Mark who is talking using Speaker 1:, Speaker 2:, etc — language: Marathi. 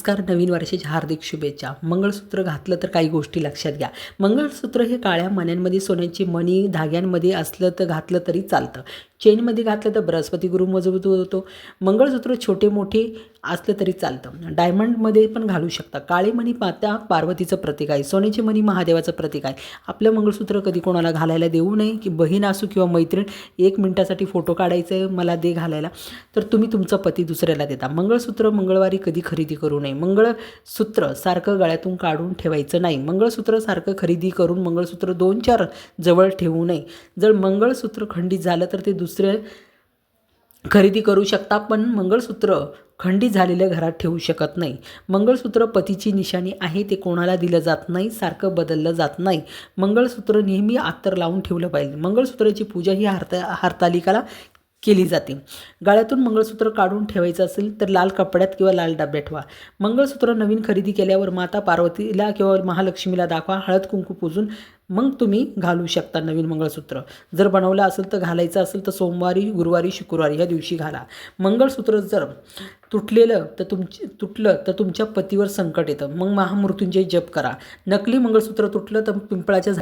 Speaker 1: नमस्कार. नवीन वर्षाच्या हार्दिक शुभेच्छा. मंगळसूत्र घातलं तर काही गोष्टी लक्षात घ्या. मंगळसूत्र हे काळ्या मण्यांमध्ये सोन्याची मणी धाग्यांमध्ये असलं तर घातलं तरी चालतं. चेनमध्ये घातलं तर बृहस्पती गुरु मजबूत होतो. मंगळसूत्र छोटे मोठे असलं तरी चालतं. डायमंडमध्ये पण घालू शकता. काळे मणी माता पार्वतीचं प्रतीक आहे. सोन्याची मणी महादेवाचं प्रतीक आहे. आपलं मंगळसूत्र कधी कोणाला घालायला देऊ नये, की बहीण असू किंवा मैत्रीण 1 मिनिटासाठी फोटो काढायचं आहे मला दे घालायला, तर तुम्ही तुमचा पती दुसऱ्याला देता. मंगळसूत्र मंगळवारी कधी खरेदी करू नये. मंगळसूत्र सारखं गळ्यातून काढून ठेवायचं नाही. मंगळसूत्र सारखं खरेदी करून मंगळसूत्र 2-4 जवळ ठेवू नये. जर मंगळसूत्र खंडित झालं तर ते दुसरे खरेदी करू शकता, पण मंगळसूत्र खंडित झालेल्या घरात ठेवू शकत नाही. मंगळसूत्र पतीची निशाणी आहे, ते कोणाला दिलं जात नाही, सारखं बदललं जात नाही. मंगळसूत्र नेहमी अत्तर लावून ठेवलं पाहिजे. मंगळसूत्राची पूजा ही हरतालिकाला केली जाते. गळ्यातून मंगळसूत्र काढून ठेवायचं असेल तर लाल कपड्यात किंवा लाल डब्यात ठेवा. मंगळसूत्र नवीन खरेदी केल्यावर माता पार्वतीला किंवा महालक्ष्मीला दाखवा. हळद कुंकू पूजून मग तुम्ही घालू शकता नवीन मंगळसूत्र. जर बनवलं असेल तर घालायचं असेल तर सोमवारी, गुरुवारी, शुक्रवारी या दिवशी घाला. मंगळसूत्र जर तुटलं तर तुमच्या पतीवर संकट येतं. मग महामृत्युंजय जप करा. नकली मंगळसूत्र तुटलं तर पिंपळाच्या